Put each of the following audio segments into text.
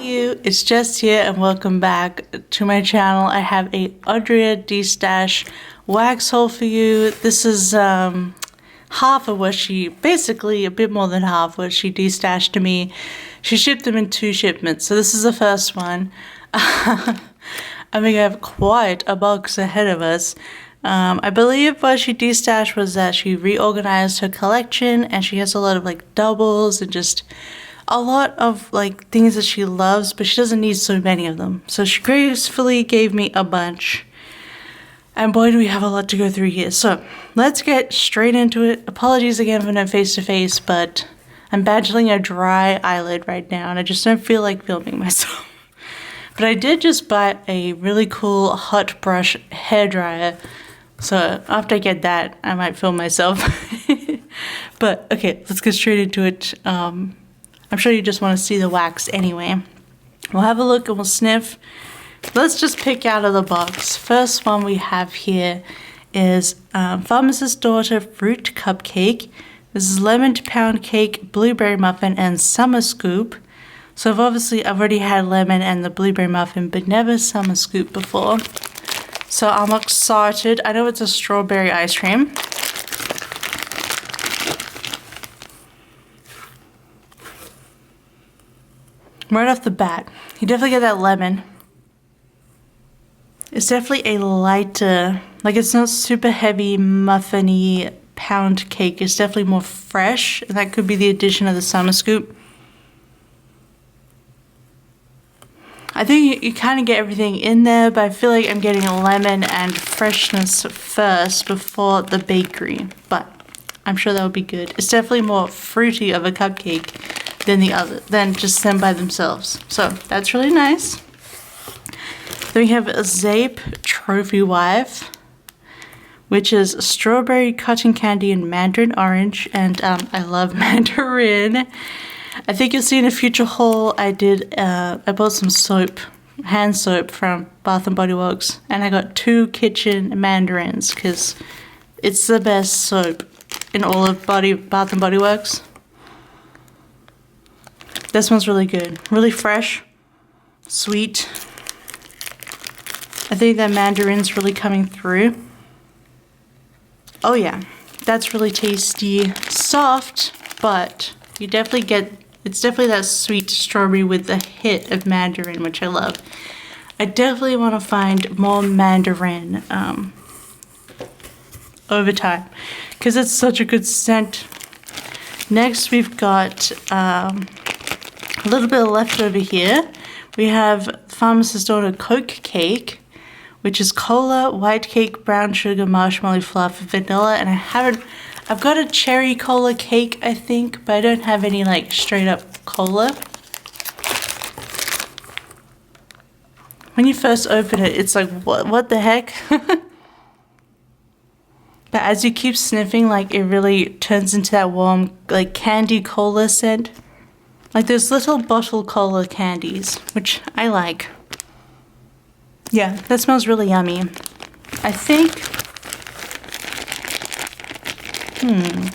you, it's Jess here and welcome back to my channel. I have a Andrea Destash wax haul for you. This is half of what she, basically a bit more than half what she destashed to me. She shipped them in 2 shipments, so this is the first one. I think I have quite a box ahead of us. I believe what she destashed was that she reorganized her collection and she has a lot of like doubles and just a lot of like things that she loves, but she doesn't need so many of them. So she gracefully gave me a bunch. And boy, do we have a lot to go through here. So let's get straight into it. Apologies again for no face-to-face, but I'm battling a dry eyelid right now and I just don't feel like filming myself. But I did just buy a really cool hot brush hairdryer. So after I get that, I might film myself. But okay, let's get straight into it. I'm sure you just want to see the wax anyway. We'll have a look and we'll sniff. Let's just pick out of the box. First one we have here is Pharmacist's Daughter Fruit Cupcake. This is lemon pound cake, blueberry muffin, and summer scoop. So I've already had lemon and the blueberry muffin, but never summer scoop before. So I'm excited. I know it's a strawberry ice cream. Right off the bat, you definitely get that lemon. It's definitely a lighter, like it's not super heavy, muffiny pound cake. It's definitely more fresh, and that could be the addition of the summer scoop. I think you kind of get everything in there, but I feel like I'm getting a lemon and freshness first before the bakery. But I'm sure that would be good. It's definitely more fruity of a cupcake than just them by themselves. So that's really nice. Then we have a Zape Trophy Wife, which is strawberry cotton candy and mandarin orange, and I love mandarin. I think you'll see in a future haul I bought some soap, hand soap from Bath & Body Works, and I got 2 kitchen mandarins because it's the best soap in all of Bath & Body Works. This one's really good, really fresh, sweet. I think that mandarin's really coming through. Oh yeah, that's really tasty. Soft, but you definitely get, it's definitely that sweet strawberry with a hit of mandarin, which I love. I definitely want to find more mandarin over time because it's such a good scent. Next we've got a little bit of leftover here. We have Pharmacist's Daughter Coke Cake, which is cola, white cake, brown sugar, marshmallow fluff, vanilla, and I've got a cherry cola cake, I think, but I don't have any like straight up cola. When you first open it, it's like, what the heck? But as you keep sniffing, like it really turns into that warm, like candy cola scent. Like those little bottle cola candies, which I like. Yeah, that smells really yummy. I think,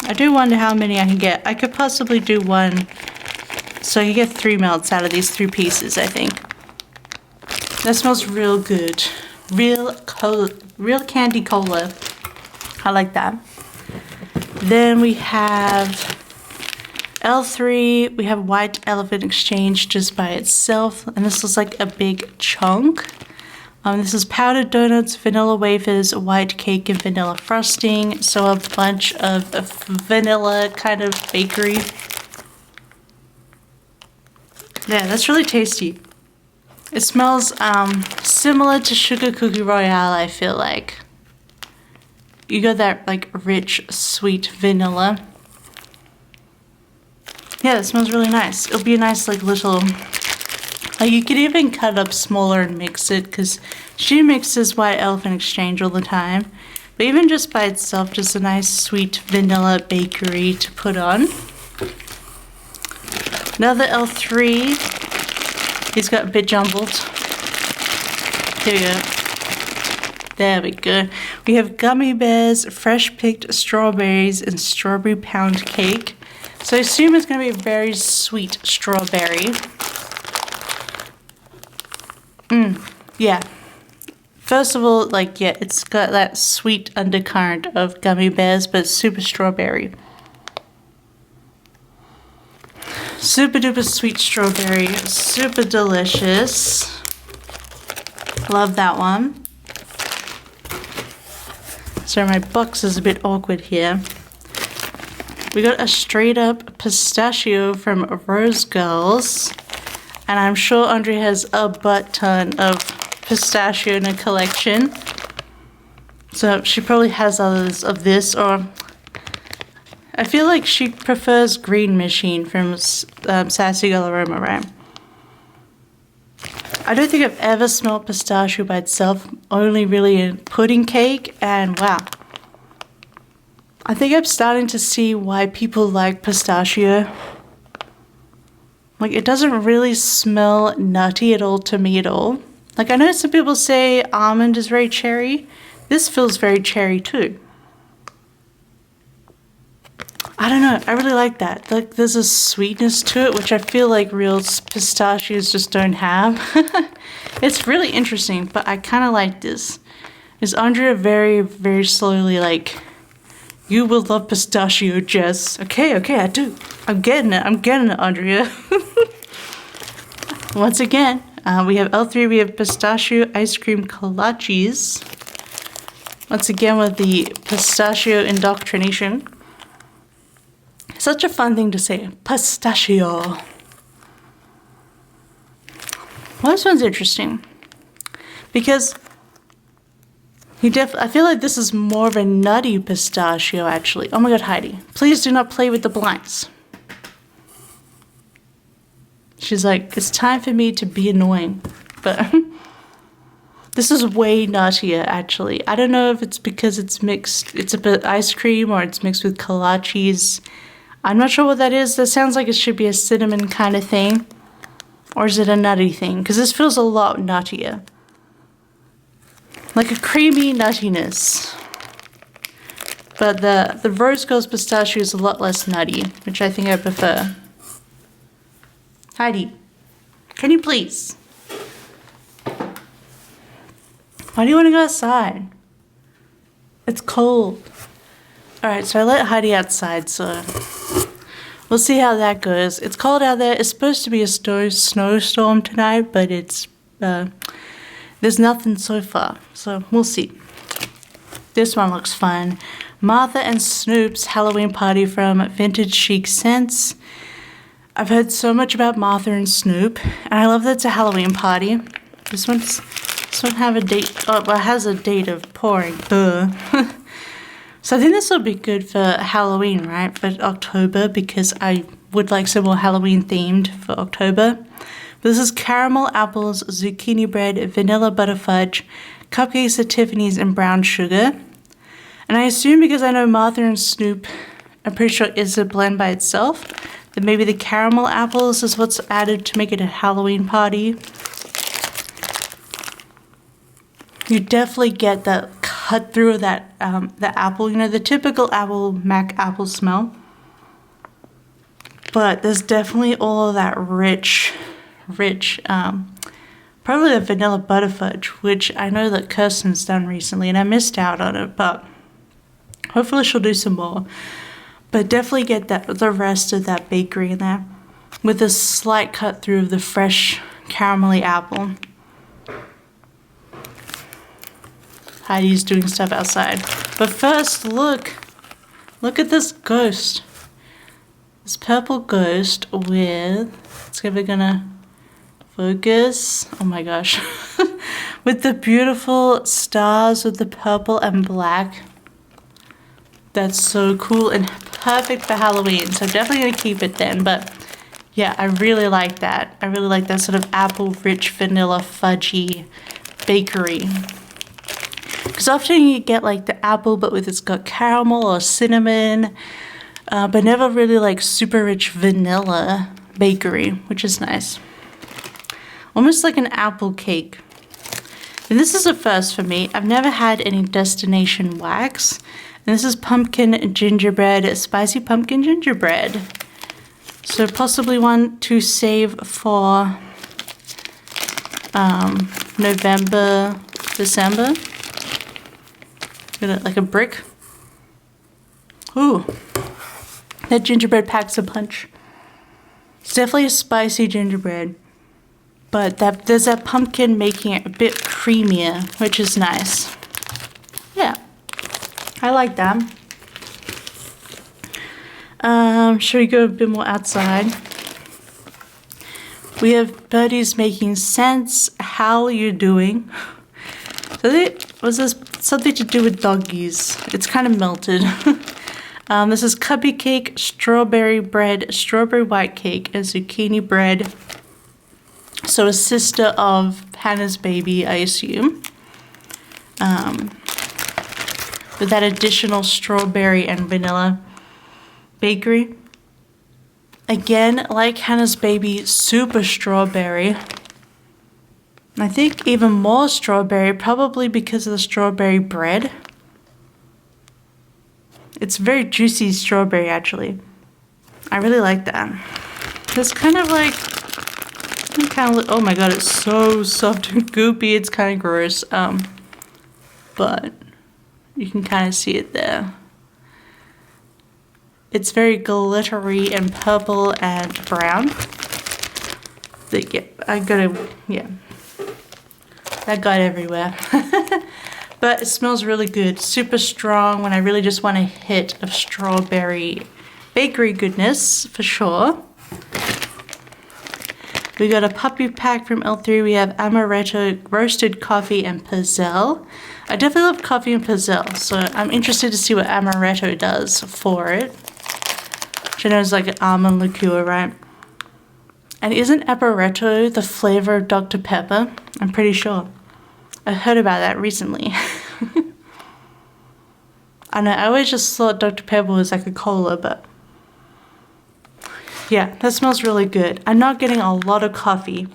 I do wonder how many I can get. I could possibly do one, so I could get 3 melts out of these 3 pieces, I think. That smells real good. Real candy cola. I like that. Then we have L3, we have White Elephant Exchange just by itself, and this is like a big chunk. This is powdered donuts, vanilla wafers, white cake, and vanilla frosting. So a bunch of vanilla kind of bakery. Yeah, that's really tasty. It smells similar to Sugar Cookie Royale, I feel like. You got that like rich, sweet vanilla. Yeah, that smells really nice. It'll be a nice like little, like you could even cut up smaller and mix it because she mixes White Elephant Exchange all the time. But even just by itself, just a nice sweet vanilla bakery to put on. Another L3. He's got a bit jumbled. Here we go. There we go. We have gummy bears, fresh picked strawberries, and strawberry pound cake. So I assume it's going to be a very sweet strawberry. Yeah. First of all, like, yeah, it's got that sweet undercurrent of gummy bears, but super strawberry. Super duper sweet strawberry, super delicious. Love that one. Sorry, my box is a bit awkward here. We got a straight up pistachio from Rose Girls. And I'm sure Andrea has a butt ton of pistachio in her collection. So she probably has others of this, or I feel like she prefers Green Machine from Sassy Girl Aroma, right? I don't think I've ever smelled pistachio by itself, only really in pudding cake, and wow. I think I'm starting to see why people like pistachio. Like, it doesn't really smell nutty at all to me at all. Like, I know some people say almond is very cherry. This feels very cherry too. I don't know, I really like that. Like, there's a sweetness to it, which I feel like real pistachios just don't have. It's really interesting, but I kind of like this. Is Andrea very, very slowly like, you will love pistachio, Jess. Okay, I do. I'm getting it, Andrea. Once again, we have L3, we have pistachio ice cream kolaches. Once again with the pistachio indoctrination. Such a fun thing to say, pistachio. Well, this one's interesting. Because I feel like this is more of a nutty pistachio, actually. Oh my god, Heidi. Please do not play with the blinds. She's like, it's time for me to be annoying. But this is way nuttier, actually. I don't know if it's because it's mixed, it's a bit ice cream or it's mixed with kolaches. I'm not sure what that is. That sounds like it should be a cinnamon kind of thing. Or is it a nutty thing? Because this feels a lot nuttier. Like a creamy nuttiness. But the Rose Girls pistachio is a lot less nutty, which I think I prefer. Heidi, can you please? Why do you want to go outside? It's cold. Alright, so I let Heidi outside, so we'll see how that goes. It's cold out there. It's supposed to be a snowstorm tonight, but it's there's nothing so far, so we'll see. This one looks fun. Martha and Snoop's Halloween party from Vintage Chic Scents. I've heard so much about Martha and Snoop, and I love that it's a Halloween party. This one have a date. Oh, well, it has a date of pouring. So I think this will be good for Halloween, right? For October, because I would like some more Halloween themed for October. This is caramel apples, zucchini bread, vanilla butter fudge, cupcakes at Tiffany's, and brown sugar. And I assume because I know Martha and Snoop, I'm pretty sure is a blend by itself, that maybe the caramel apples is what's added to make it a Halloween party. You definitely get that cut through of that the apple, you know, the typical Mac apple smell. But there's definitely all of that rich, probably the vanilla butter fudge, which I know that Kirsten's done recently and I missed out on it, but hopefully she'll do some more. But definitely get the rest of that bakery in there with a slight cut through of the fresh caramelly apple. Heidi's doing stuff outside. But first, look at this ghost. This purple ghost with, it's gonna focus, oh my gosh, with the beautiful stars with the purple and black. That's so cool and perfect for Halloween, so I'm definitely gonna keep it then. But yeah, I really like that. I really like that sort of apple rich vanilla fudgy bakery. Because often you get like the apple but it's got caramel or cinnamon, but never really like super rich vanilla bakery, which is nice. Almost like an apple cake. And this is a first for me. I've never had any destination wax. And this is pumpkin gingerbread, spicy pumpkin gingerbread. So possibly one to save for November, December. Got it like a brick. Ooh, that gingerbread packs a punch. It's definitely a spicy gingerbread, but there's that pumpkin making it a bit creamier, which is nice. Yeah, I like that. Should we go a bit more outside? We have birdies making sense. How are you doing? Was this something to do with doggies? It's kind of melted. This is Cuppy Cake, strawberry bread, strawberry white cake, and zucchini bread. So a sister of Hannah's baby, I assume. With that additional strawberry and vanilla bakery. Again, like Hannah's baby, super strawberry. I think even more strawberry, probably because of the strawberry bread. It's very juicy strawberry, actually. I really like that. It's kind of like, oh my god, it's so soft and goopy. It's kind of gross. But you can kind of see it there. It's very glittery and purple and brown. That got everywhere. But it smells really good. Super strong when I really just want a hit of strawberry bakery goodness, for sure. We got a puppy pack from L3. We have Amaretto, roasted coffee, and Pizzelle. I definitely love coffee and Pizzelle, so I'm interested to see what Amaretto does for it. Which I know is like an almond liqueur, right? And isn't Amaretto the flavor of Dr. Pepper? I'm pretty sure. I heard about that recently. I know, I always just thought Dr. Pepper was like a cola, but yeah, that smells really good. I'm not getting a lot of coffee.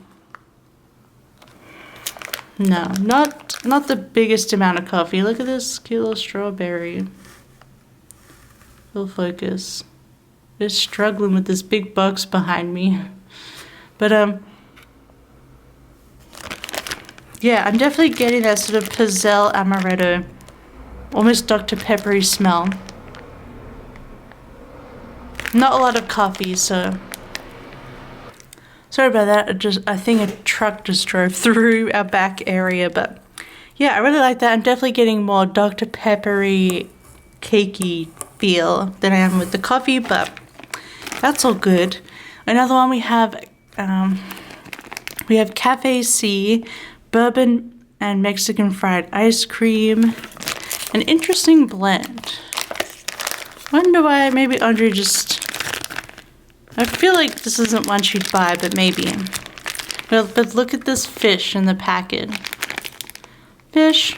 No, not the biggest amount of coffee. Look at this cute little strawberry. Full focus. Just struggling with this big box behind me. But yeah, I'm definitely getting that sort of Pizzelle Amaretto, almost Dr. Peppery smell. Not a lot of coffee, so sorry about that. I think a truck just drove through our back area, but yeah, I really like that. I'm definitely getting more Dr. Peppery, cakey feel than I am with the coffee, but that's all good. Another one we have Cafe C, bourbon and Mexican fried ice cream. An interesting blend. Wonder why maybe Andrea just... I feel like this isn't one she'd buy, but maybe. But look at this fish in the packet. Fish.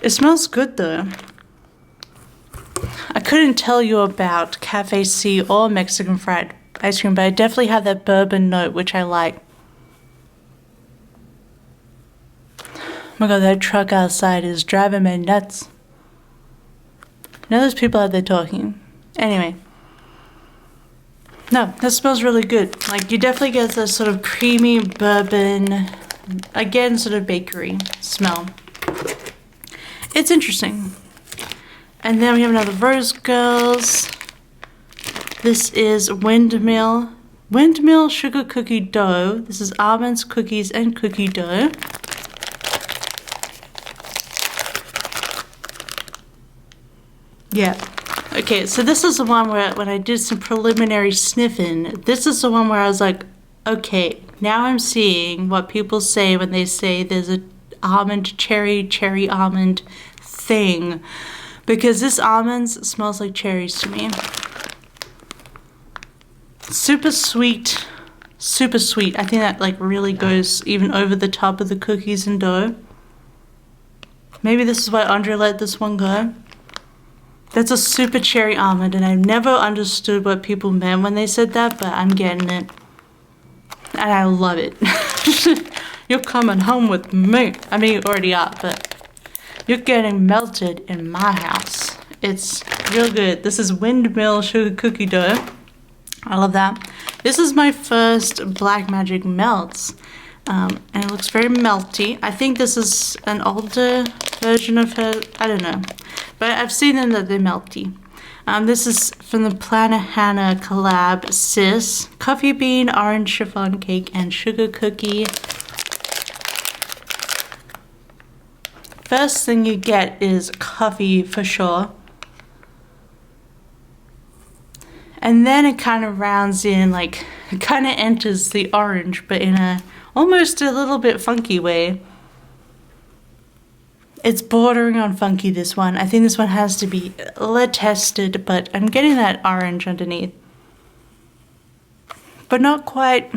It smells good though. I couldn't tell you about Cafe C or Mexican fried ice cream, but I definitely have that bourbon note, which I like. Oh my god, that truck outside is driving me nuts. You know those people out there talking? Anyway. No, that smells really good. Like, you definitely get this sort of creamy bourbon, again, sort of bakery smell. It's interesting. And then we have another Rose Girls. This is Windmill. Windmill sugar cookie dough. This is almonds, cookies, and cookie dough. Yeah. Okay, so this is the one where when I did some preliminary sniffing, this is the one where I was like, okay, now I'm seeing what people say when they say there's a almond, cherry almond thing. Because this almonds smells like cherries to me. Super sweet. Super sweet. I think that like really goes even over the top of the cookies and dough. Maybe this is why Andrea let this one go. That's a super cherry almond, and I've never understood what people meant when they said that, but I'm getting it. And I love it. You're coming home with me. I mean, you already are, but you're getting melted in my house. It's real good. This is Windmill sugar cookie dough. I love that. This is my first Black Magic Melts. And it looks very melty. I think this is an older version of her. I don't know. But I've seen them that they're melty. This is from the Planet Hannah collab Sis. Coffee bean, orange chiffon cake, and sugar cookie. First thing you get is coffee for sure. And then it kind of rounds in, like, it kind of enters the orange, but in a almost a little bit funky way. It's bordering on funky, this one. I think this one has to be lead tested, but I'm getting that orange underneath. But not quite.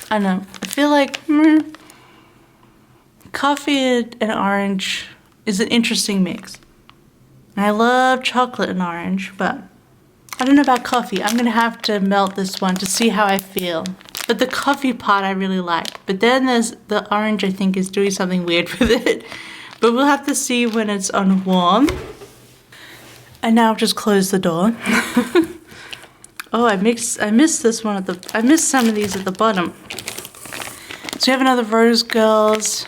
I don't know. I feel like coffee and orange is an interesting mix. And I love chocolate and orange, but I don't know about coffee. I'm gonna have to melt this one to see how I feel. But the coffee part I really like. But then there's the orange, I think, is doing something weird with it. But we'll have to see when it's on warm. And now I've just closed the door. Oh, I missed this one at the, I missed some of these at the bottom. So we have another Rose Girls.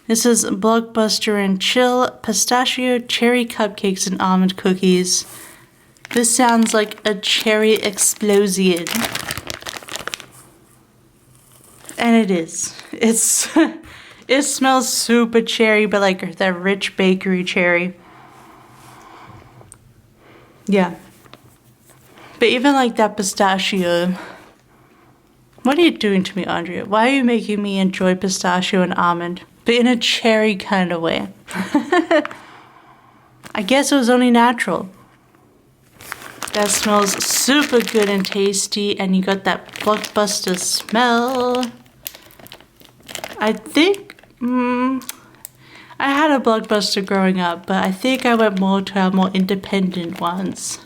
This is Blockbuster Chill, pistachio, cherry cupcakes, and almond cookies. This sounds like a cherry explosion. And it is. It smells super cherry, but like that rich bakery cherry. Yeah. But even like that pistachio. What are you doing to me, Andrea? Why are you making me enjoy pistachio and almond? But in a cherry kind of way. I guess it was only natural. That smells super good and tasty, and you got that Blockbuster smell. I think, I had a Blockbuster growing up, but I think I went more to our more independent ones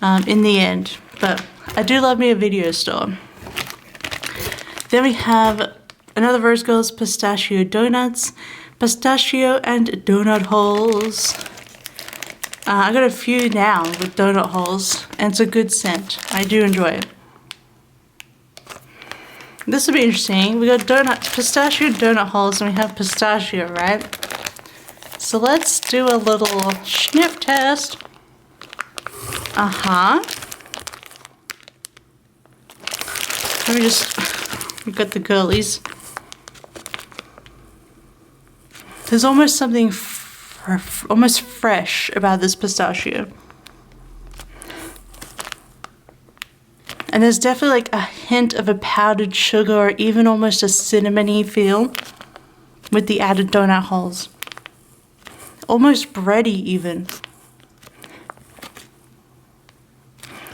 in the end. But I do love me a video store. Then we have another Rose Girls Pistachio Donuts, pistachio and donut holes. I got a few now with donut holes, and it's a good scent. I do enjoy it. This will be interesting. We got pistachio donut holes, and we have pistachio, right? So let's do a little snip test. Let me just, we got the girlies. There's almost something almost fresh about this pistachio. And there's definitely like a hint of a powdered sugar or even almost a cinnamony feel with the added donut holes. Almost bready even.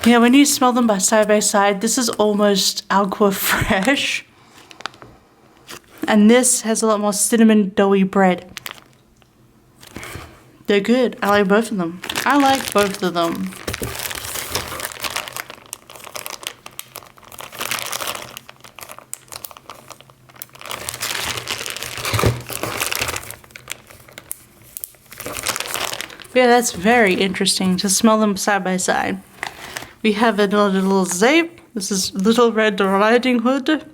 Yeah, when you smell them side by side, this is almost aqua fresh. And this has a lot more cinnamon doughy bread. They're good. I like both of them. I like both of them. Yeah, that's very interesting to smell them side by side. We have another little Zape. This is Little Red Riding Hood.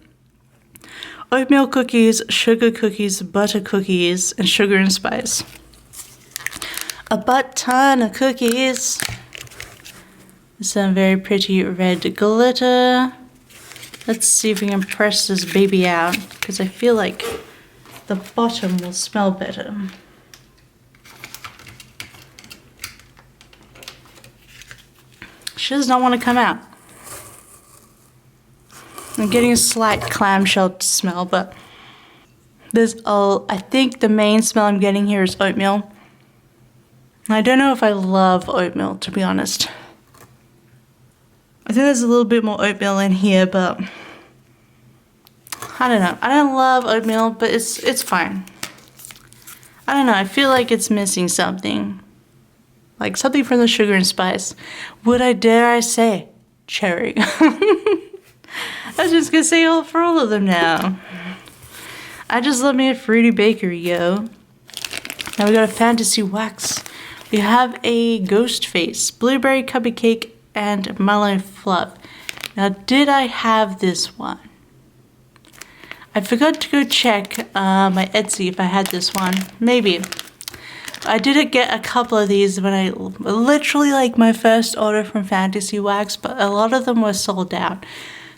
Oatmeal cookies, sugar cookies, butter cookies, and sugar and spice. A butt ton of cookies. Some very pretty red glitter. Let's see if we can press this baby out, because I feel like the bottom will smell better. She does not want to come out. I'm getting a slight clamshell smell, but there's I think the main smell I'm getting here is oatmeal. I don't know if I love oatmeal, to be honest. I think there's a little bit more oatmeal in here, but I don't know. I don't love oatmeal, but it's fine. I don't know. I feel like it's missing something. Like something from the sugar and spice. Would I dare I say cherry? I was just gonna say for all of them now. I just love me a fruity bakery, yo. Now we got a fantasy wax. We have a ghost face, blueberry Cuppy Cake, and mallow fluff. Now, did I have this one? I forgot to go check my Etsy if I had this one. Maybe. I did get a couple of these when I literally like my first order from Fantasy Wax, but a lot of them were sold out.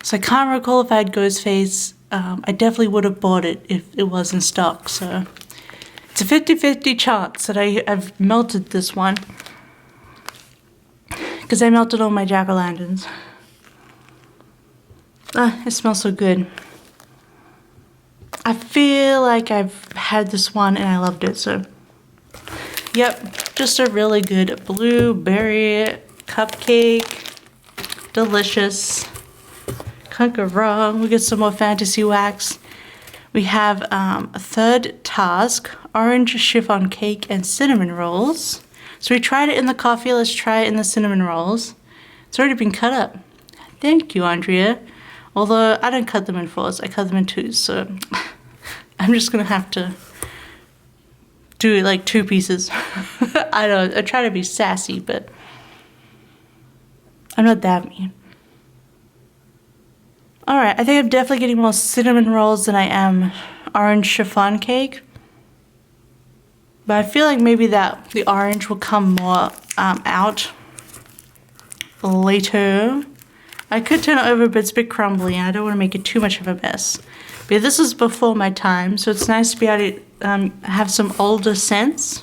So I can't recall if I had Ghostface. I definitely would have bought it if it was in stock. So it's a 50-50 chance that I've melted this one. Because I melted all my jack-o'-lanterns. It smells so good. I feel like I've had this one and I loved it, so. Yep, just a really good blueberry cupcake. Delicious. Can't go wrong. We get some more Fantasy Wax. We have a third task, orange chiffon cake and cinnamon rolls. So we tried it in the coffee, let's try it in the cinnamon rolls. It's already been cut up. Thank you, Andrea. Although I don't cut them in 4s, I cut them in 2s, so I'm just gonna have to do like 2 pieces. I try to be sassy, but I'm not that mean. Alright, I think I'm definitely getting more cinnamon rolls than I am orange chiffon cake. But I feel like maybe that the orange will come more out later. I could turn it over, but it's a bit crumbly and I don't want to make it too much of a mess. But yeah, this is before my time, so it's nice to be able to have some older scents.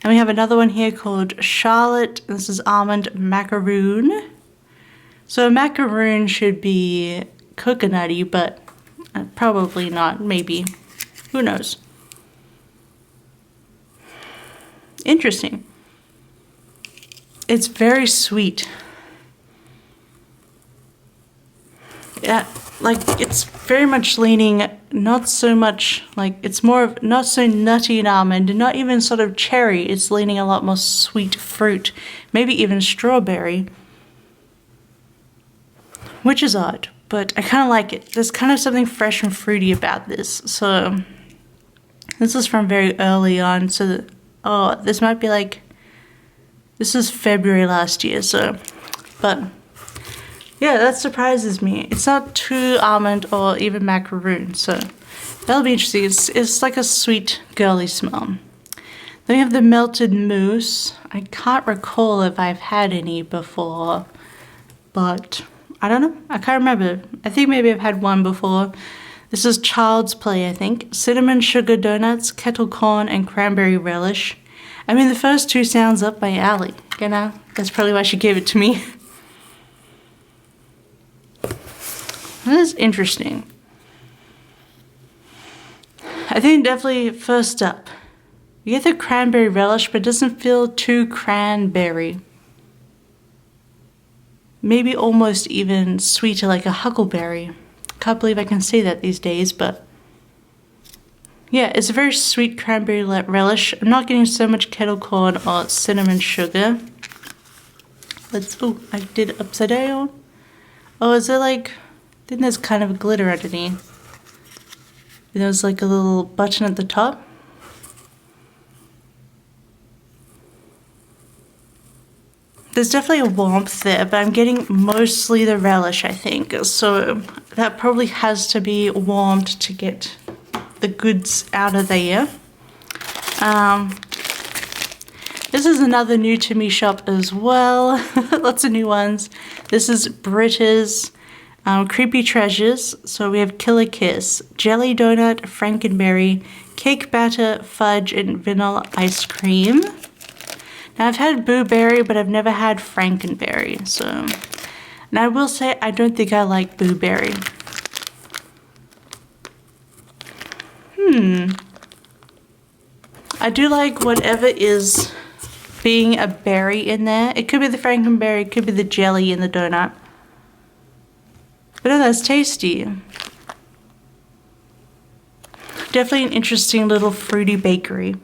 And we have another one here called Charlotte. This is almond macaroon. So a macaroon should be coconutty, but probably not, maybe. Who knows? Interesting. It's very sweet. Yeah, like it's very much leaning not so much like it's more of not so nutty and almond and not even sort of cherry. It's leaning a lot more sweet fruit, maybe even strawberry. Which is odd, but I kind of like it. There's kind of something fresh and fruity about this. So this is from very early on. So this might be like, this is February last year. So, but yeah, that surprises me. It's not too almond or even macaroon. So that'll be interesting. It's like a sweet girly smell. Then we have the melted mousse. I can't recall if I've had any before, but I don't know. I can't remember. I think maybe I've had one before. This is Child's Play, I think. Cinnamon sugar donuts, kettle corn, and cranberry relish. I mean, the first 2 sounds up my alley. You know, that's probably why she gave it to me. That is interesting. I think definitely first up. You get the cranberry relish, but it doesn't feel too cranberry. Maybe almost even sweeter, like a huckleberry. Can't believe I can say that these days, but yeah, it's a very sweet cranberry relish. I'm not getting so much kettle corn or cinnamon sugar. I did it upside down. Oh, is it like, then there's kind of glitter underneath. There's like a little button at the top. There's definitely a warmth there, but I'm getting mostly the relish, I think. So that probably has to be warmed to get the goods out of there. This is another new to me shop as well. Lots of new ones. This is Britta's Creepy Treasures. So we have Killer Kiss, Jelly Donut, Frankenberry, Cake Batter, Fudge, and Vanilla Ice Cream. Now I've had Blueberry, but I've never had Frankenberry, so. And I will say I don't think I like Blueberry. I do like whatever is being a berry in there. It could be the Frankenberry, it could be the jelly in the donut. But oh, that's tasty. Definitely an interesting little fruity bakery.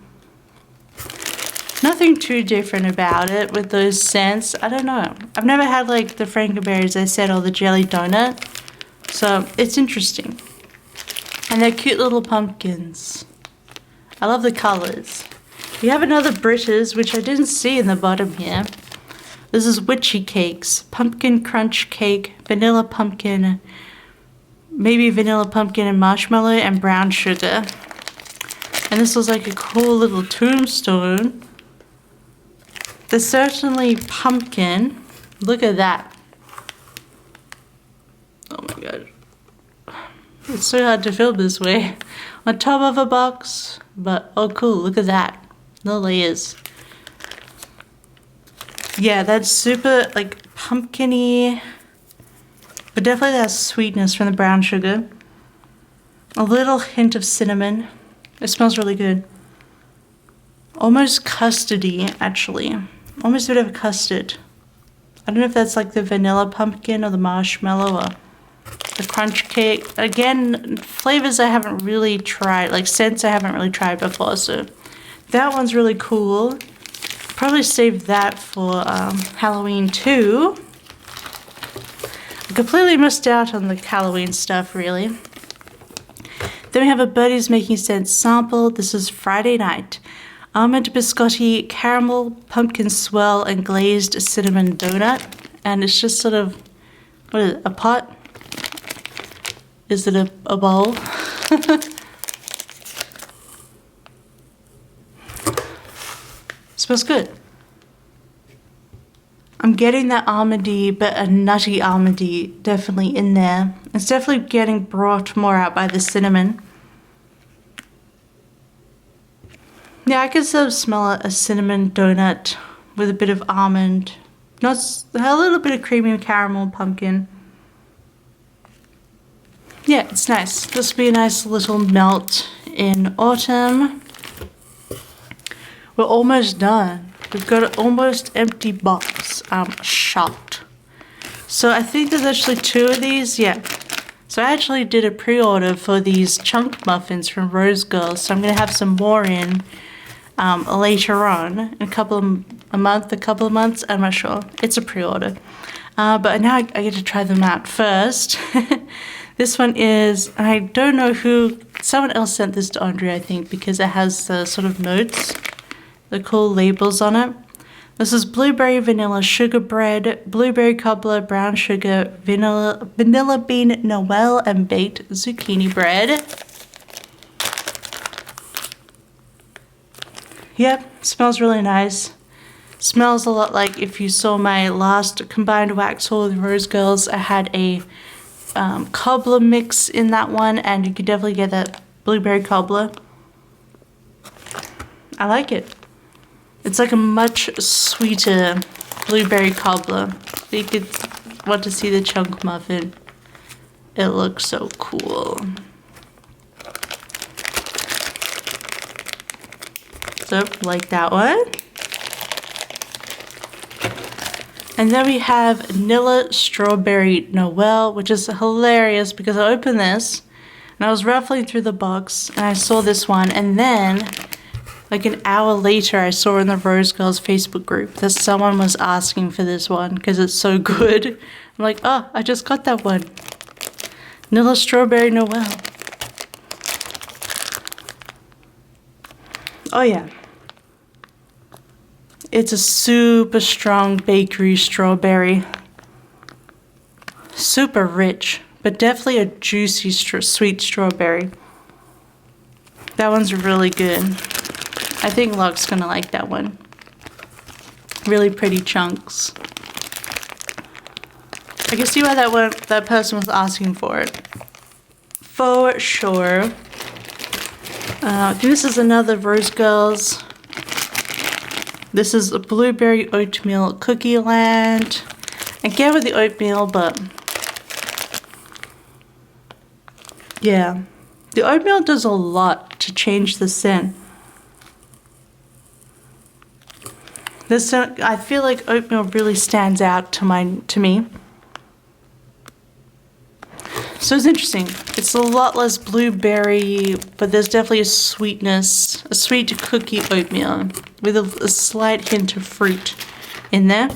Nothing too different about it with those scents. I don't know. I've never had like the Frankenberry, as I said, or the jelly donut. So it's interesting. And they're cute little pumpkins. I love the colors. We have another Britta's, which I didn't see in the bottom here. This This is Witchy Cakes, pumpkin crunch cake, vanilla pumpkin, maybe vanilla pumpkin and marshmallow and brown sugar. And this was like a cool little tombstone. There's certainly pumpkin. Look at that. Oh my god. It's so hard to film this way. On top of a box, but oh cool, look at that. No layers. Yeah, that's super like pumpkin-y, but definitely that sweetness from the brown sugar. A little hint of cinnamon. It smells really good. Almost custardy, actually. Almost a bit of a custard. I don't know if that's like the vanilla pumpkin or the marshmallow or the crunch cake. Again, flavors I haven't really tried, like scents I haven't really tried before, so that one's really cool. Probably save that for Halloween too. I completely missed out on the Halloween stuff, really. Then we have a Birdie's Making Sense sample. This is Friday night. Almond biscotti, caramel, pumpkin swirl, and glazed cinnamon donut. And it's just sort of, what is it, a pot? Is it a bowl? Smells good. I'm getting that almondy, but a nutty almondy definitely in there. It's definitely getting brought more out by the cinnamon. Yeah, I can sort of smell a cinnamon donut with a bit of almond. Not a little bit of creamy caramel pumpkin. Yeah, it's nice. This will be a nice little melt in autumn. We're almost done. We've got an almost empty box. I'm shocked. So I think there's actually 2 of these. Yeah. So I actually did a pre-order for these chunk muffins from Rose Girls. So I'm going to have some more in later on. In a couple of months. I'm not sure. It's a pre-order. But now I get to try them out first. This one is, I don't know who, someone else sent this to Andrea, I think, because it has the sort of notes. The cool labels on it. This is blueberry vanilla sugar bread, blueberry cobbler, brown sugar, vanilla bean Noel, and baked zucchini bread. Yep, smells really nice. Smells a lot like if you saw my last combined wax haul with Rose Girls. I had a cobbler mix in that one, and you can definitely get that blueberry cobbler. I like it. It's like a much sweeter blueberry cobbler. You could want to see the chunk muffin. It looks so cool. So, like that one. And then we have vanilla strawberry Noel, which is hilarious because I opened this and I was ruffling through the box and I saw this one, and then like an hour later I saw in the Rose Girls Facebook group that someone was asking for this one because it's so good. I'm like, oh, I just got that one. Vanilla strawberry Noel. Oh yeah. It's a super strong bakery strawberry. Super rich, but definitely a juicy sweet strawberry. That one's really good. I think Locke's gonna like that one. Really pretty chunks. I can see why that person was asking for it. For sure. I think this is another Rose Girls. This is a blueberry oatmeal cookie land. Again with the oatmeal, but yeah, the oatmeal does a lot to change the scent. This, I feel like oatmeal really stands out to me. So it's interesting. It's a lot less blueberry, but there's definitely a sweetness, a sweet cookie oatmeal with a slight hint of fruit in there.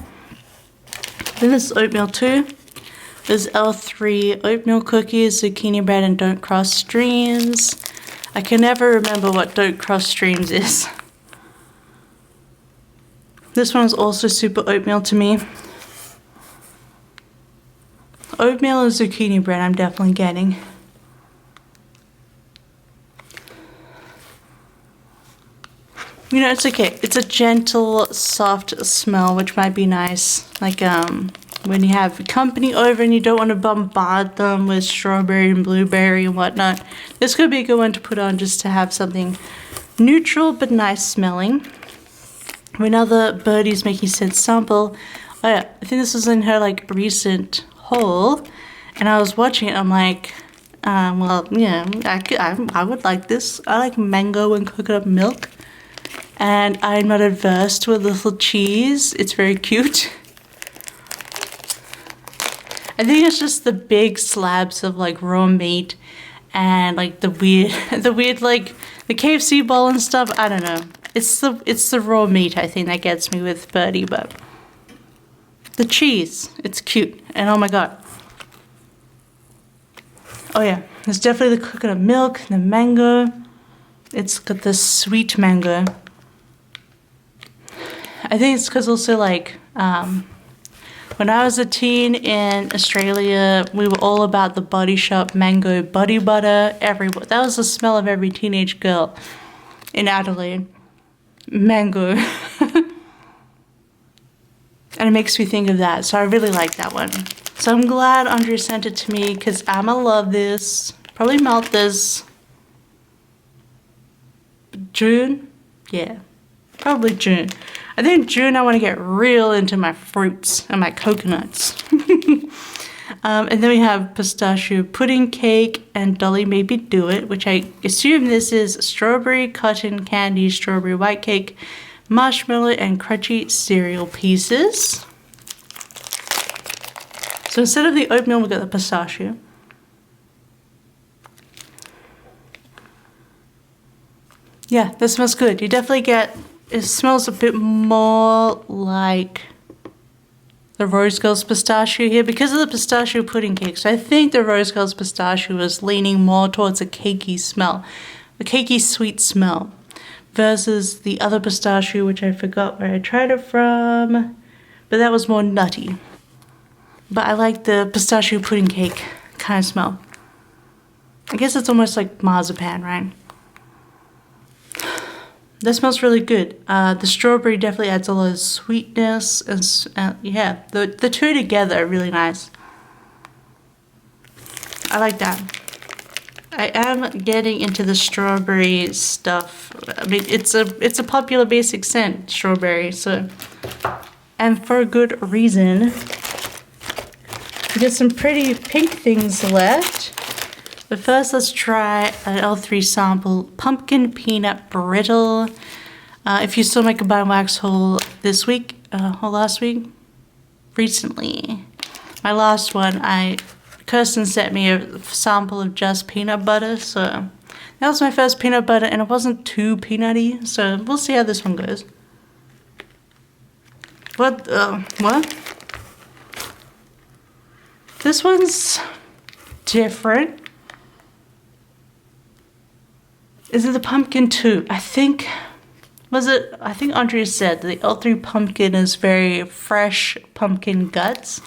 Then there's oatmeal too. There's L3 oatmeal cookies, zucchini bread, and don't cross streams. I can never remember what don't cross streams is. This one is also super oatmeal to me. Oatmeal and zucchini bread I'm definitely getting. You know, it's okay. It's a gentle, soft smell, which might be nice. Like, when you have company over and you don't want to bombard them with strawberry and blueberry and whatnot. This could be a good one to put on just to have something neutral but nice smelling. When other birdie's making said sample, oh yeah, I think this was in her like recent haul, and I was watching it. I'm like, well, yeah, I would like this. I like mango and coconut milk, and I'm not adverse to a little cheese. It's very cute. I think it's just the big slabs of like raw meat and like the weird like the KFC bowl and stuff. I don't know. It's the raw meat I think that gets me with Birdie, but the cheese, it's cute. And oh my god. Oh yeah, there's definitely the coconut milk, the mango. It's got the sweet mango. I think it's because also like when I was a teen in Australia, we were all about the Body Shop mango body butter. That was the smell of every teenage girl in Adelaide. Mango. And it makes me think of that, so I really like that one. So I'm glad Andrea sent it to me because I'ma love this. Probably melt this June? Yeah, probably June. I think June I want to get real into my fruits and my coconuts. And then we have pistachio pudding cake and Dolly Maybe Do It, which I assume this is strawberry cotton candy, strawberry white cake, marshmallow, and crunchy cereal pieces. So instead of the oatmeal, we got the pistachio. Yeah, this smells good. You definitely get, it smells a bit more like the Rose Girls pistachio here because of the pistachio pudding cake. So I think the Rose Girls pistachio is leaning more towards a cakey smell, a cakey sweet smell, versus the other pistachio, which I forgot where I tried it from, but that was more nutty. But I like the pistachio pudding cake kind of smell. I guess it's almost like marzipan, right? That smells really good. The strawberry definitely adds a lot of sweetness, and yeah, the two together are really nice. I like that. I am getting into the strawberry stuff. I mean, it's a popular basic scent, strawberry. So, and for a good reason. We got some pretty pink things left. But first, let's try an L3 sample, Pumpkin Peanut Brittle. If you saw my combined wax haul this week, or last week, recently, my last one, Kirsten sent me a sample of just peanut butter, so that was my first peanut butter, and it wasn't too peanutty, so we'll see how this one goes. What? This one's different. Is it the pumpkin too? I think Andrea said the L3 pumpkin is very fresh pumpkin guts.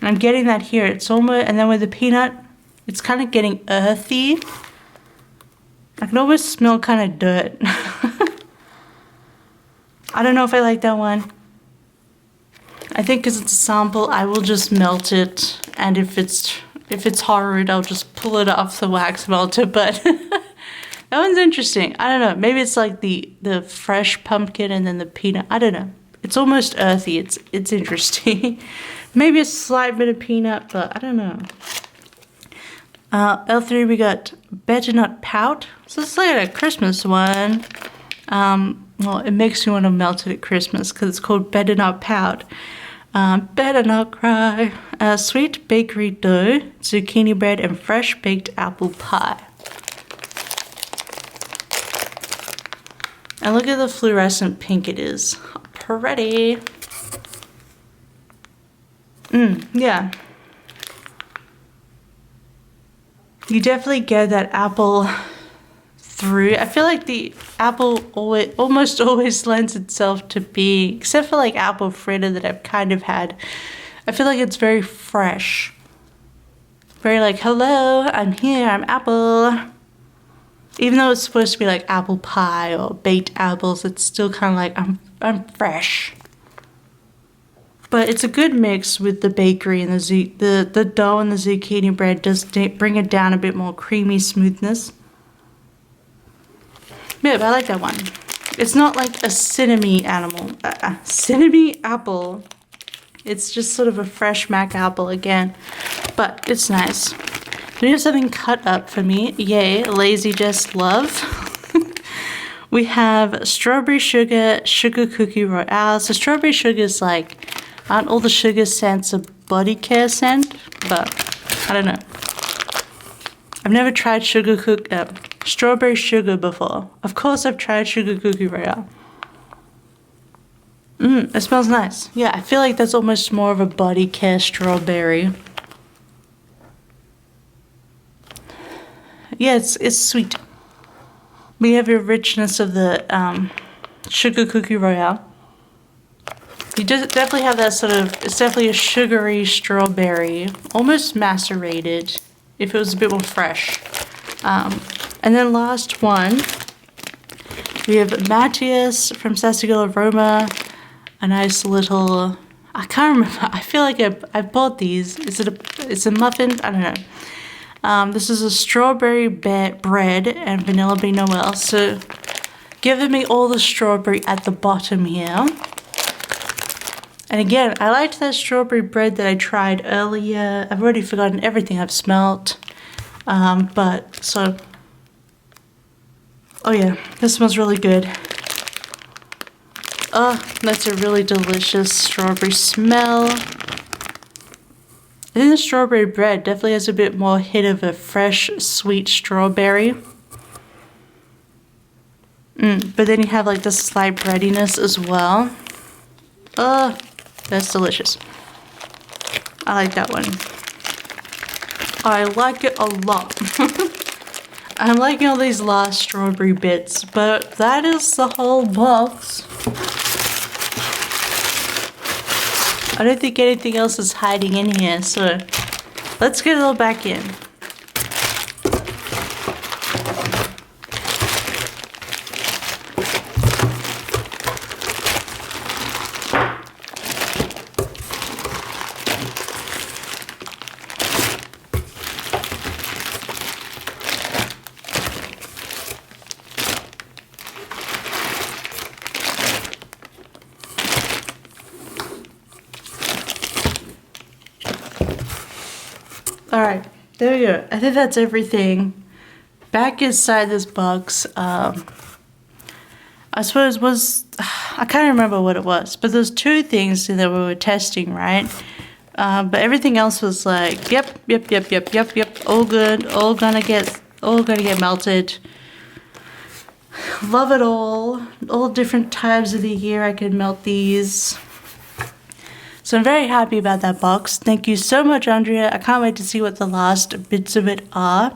I'm getting that here. It's almost, and then with the peanut, it's kind of getting earthy. I can almost smell kind of dirt. I don't know if I like that one. I think because it's a sample, I will just melt it, and if it's horrid, I'll just pull it off the wax melter. But that one's interesting. I don't know. Maybe it's like the fresh pumpkin and then the peanut. I don't know. It's almost earthy. It's interesting. Maybe a slight bit of peanut, but I don't know. L3, we got Better Not Poud. So it's like a Christmas one. Well, it makes me want to melt it at Christmas because it's called Better Not Poud. Better Not Cry. Sweet bakery dough, zucchini bread, and fresh baked apple pie. And look at the fluorescent pink it is. Pretty. Yeah. You definitely get that apple through. I feel like apple almost always lends itself to being, except for like apple fritter that I've kind of had. I feel like it's very fresh. Very like, hello, I'm here, I'm apple. Even though it's supposed to be like apple pie or baked apples, it's still kind of like, I'm fresh. But it's a good mix with the bakery and the dough and the zucchini bread does bring it down a bit more creamy smoothness. Yeah, but I like that one. It's not like a cinnamon apple. It's just sort of a fresh Mac apple again, but it's nice. Do you have something cut up for me? Yay, lazy Jess love. We have strawberry sugar cookie royale. So strawberry sugar is like, aren't all the sugar scents a body care scent? But I don't know. I've never tried strawberry sugar before. Of course I've tried sugar cookie royale. It smells nice. Yeah, I feel like that's almost more of a body care strawberry. Yeah, it's sweet. We have a richness of the sugar cookie royale. You definitely have that sort of, it's definitely a sugary strawberry, almost macerated, if it was a bit more fresh. And then last one, we have Matthias from Sassigal Aroma, a nice little, I can't remember, I feel like I bought these. It's a muffin? I don't know. This is a strawberry bread and vanilla bean Noel. So giving me all the strawberry at the bottom here. And again, I liked that strawberry bread that I tried earlier. I've already forgotten everything I've smelt. Oh yeah, this smells really good. Oh, that's a really delicious strawberry smell. I think the strawberry bread definitely has a bit more hit of a fresh, sweet strawberry. But then you have like the slight breadiness as well. Oh, that's delicious. I like that one. I like it a lot. I'm liking all these last strawberry bits, but that is the whole box. I don't think anything else is hiding in here, so let's get it all back in. Alright, there we go. I think that's everything. Back inside this box, I suppose I can't remember what it was, but there's two things that we were testing, right? But everything else was like, yep, all good, all gonna get melted. Love it all different times of the year I could melt these. So I'm very happy about that box. Thank you so much, Andrea. I can't wait to see what the last bits of it are.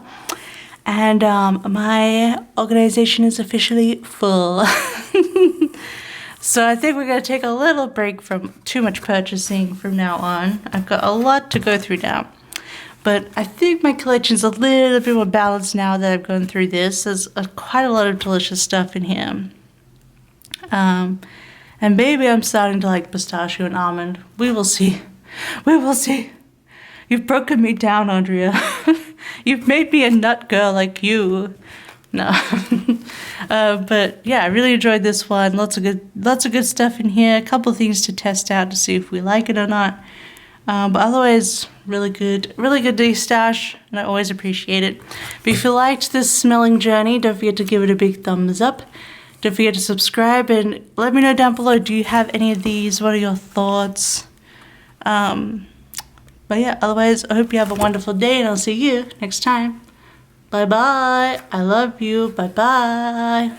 And my organization is officially full. So I think we're going to take a little break from too much purchasing from now on. I've got a lot to go through now. But I think my collection's a little bit more balanced now that I've gone through this. There's quite a lot of delicious stuff in here. And maybe I'm starting to like pistachio and almond. We will see. We will see. You've broken me down, Andrea. You've made me a nut girl like you. No. But yeah, I really enjoyed this one. Lots of good stuff in here. A couple of things to test out to see if we like it or not. But otherwise, really good Destash, and I always appreciate it. But if you liked this smelling journey, don't forget to give it a big thumbs up. Don't forget to subscribe and let me know down below, do you have any of these? What are your thoughts? But yeah, otherwise, I hope you have a wonderful day and I'll see you next time. Bye-bye. I love you. Bye-bye.